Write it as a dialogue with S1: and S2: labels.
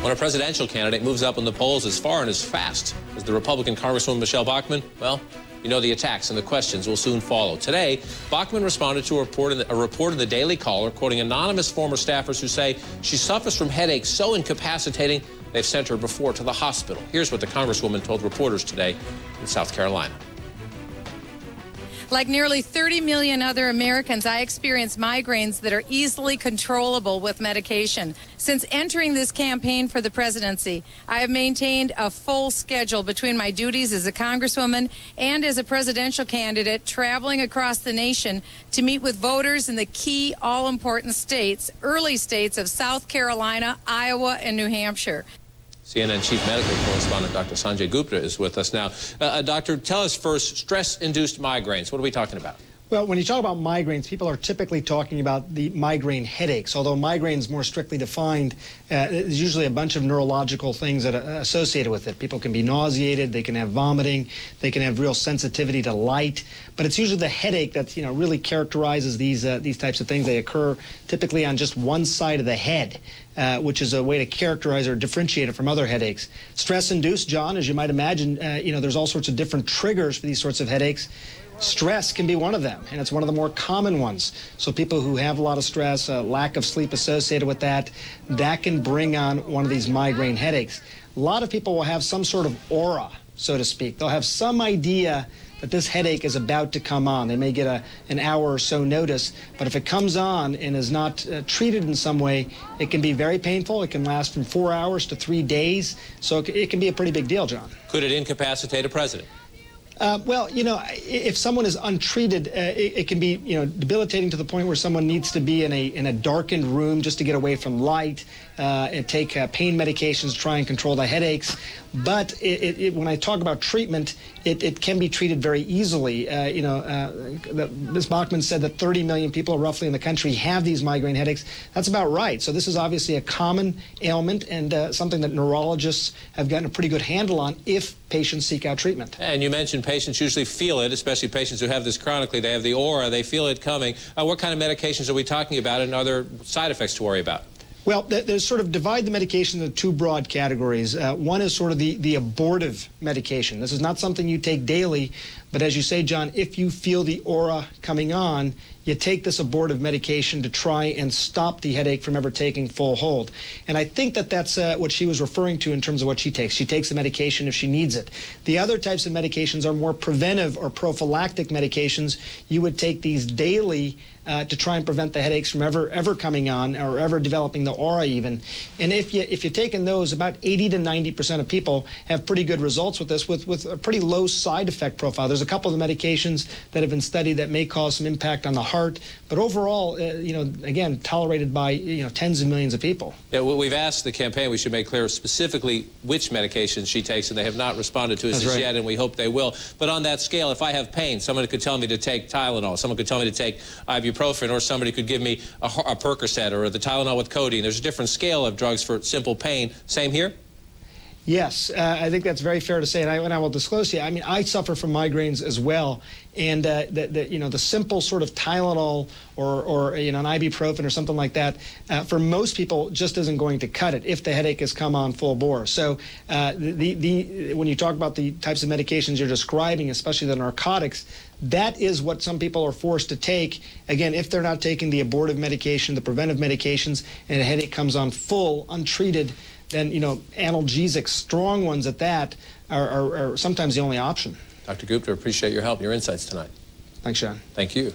S1: When a presidential candidate moves up in the polls as far and as fast as the Republican Congresswoman Michele Bachmann, well, you know the attacks and the questions will soon follow. Today, Bachmann responded to a report in the Daily Caller, quoting anonymous former staffers who say she suffers from headaches so incapacitating they've sent her before to the hospital. Here's what the Congresswoman told reporters today in South Carolina.
S2: Like nearly 30 million other Americans, I experience migraines that are easily controllable with medication. Since entering this campaign for the presidency, I have maintained a full schedule between my duties as a congresswoman and as a presidential candidate, traveling across the nation to meet with voters in the key all-important states, early states of South Carolina, Iowa, and New Hampshire.
S1: CNN Chief Medical Correspondent Dr. Sanjay Gupta is with us now. Doctor, tell us first, stress-induced migraines. What are we talking about?
S3: Well, when you talk about migraines, people are typically talking about the migraine headaches, although migraines more strictly defined, there's usually a bunch of neurological things that are associated with it. People can be nauseated, they can have vomiting, they can have real sensitivity to light, but it's usually the headache that really characterizes these types of things. They occur typically on just one side of the head, which is a way to characterize or differentiate it from other headaches. Stress-induced, John, as you might imagine, there's all sorts of different triggers for these sorts of headaches. Stress can be one of them, and it's one of the more common ones. So people who have a lot of stress, lack of sleep associated with that, that can bring on one of these migraine headaches. A lot of people will have some sort of aura, so to speak. They'll have some idea that this headache is about to come on. They may get an hour or so notice, but if it comes on and is not treated in some way, it can be very painful. It can last from 4 hours to 3 days, so it can be a pretty big deal, John.
S1: Could it incapacitate a president?
S3: Well, if someone is untreated, it can be, debilitating to the point where someone needs to be in a darkened room just to get away from light and take pain medications to try and control the headaches. But when I talk about treatment, it can be treated very easily. Ms. Bachmann said that 30 million people roughly in the country have these migraine headaches. That's about right. So this is obviously a common ailment and something that neurologists have gotten a pretty good handle on if patients seek out treatment.
S1: And you mentioned patients usually feel it, especially patients who have this chronically. They have the aura, they feel it coming. What kind of medications are we talking about, and are there side effects to worry about?
S3: Well, there's sort of divide the medication into two broad categories. One is sort of the abortive medication. This is not something you take daily, but as you say, John, if you feel the aura coming on, you take this abortive medication to try and stop the headache from ever taking full hold. And I think that that's what she was referring to in terms of what she takes. She takes the medication if she needs it. The other types of medications are more preventive or prophylactic medications. You would take these daily to try and prevent the headaches from ever coming on or ever developing the aura even. And if you're taking those, about 80 to 90% of people have pretty good results with this, with a pretty low side effect profile. There's a couple of the medications that have been studied that may cause some impact on the heart, but overall, again, tolerated by tens of millions of people.
S1: Yeah, well, we've asked the campaign, we should make clear specifically which medications she takes, and they have not responded to us as yet, and we hope they will. But on that scale, if I have pain, someone could tell me to take Tylenol, someone could tell me to take ibuprofen, or somebody could give me a Percocet or the Tylenol with codeine. There's a different scale of drugs for simple pain. Same here?
S3: Yes, I think that's very fair to say, and I will disclose to you, I suffer from migraines as well, and the simple sort of Tylenol or an ibuprofen or something like that, for most people just isn't going to cut it if the headache has come on full bore. So when you talk about the types of medications you're describing, especially the narcotics, that is what some people are forced to take, again, if they're not taking the abortive medication, the preventive medications, and a headache comes on full, untreated, then, analgesic, strong ones at that, are sometimes the only option.
S1: Dr. Gupta, appreciate your help and your insights tonight.
S3: Thanks, Sean.
S1: Thank you.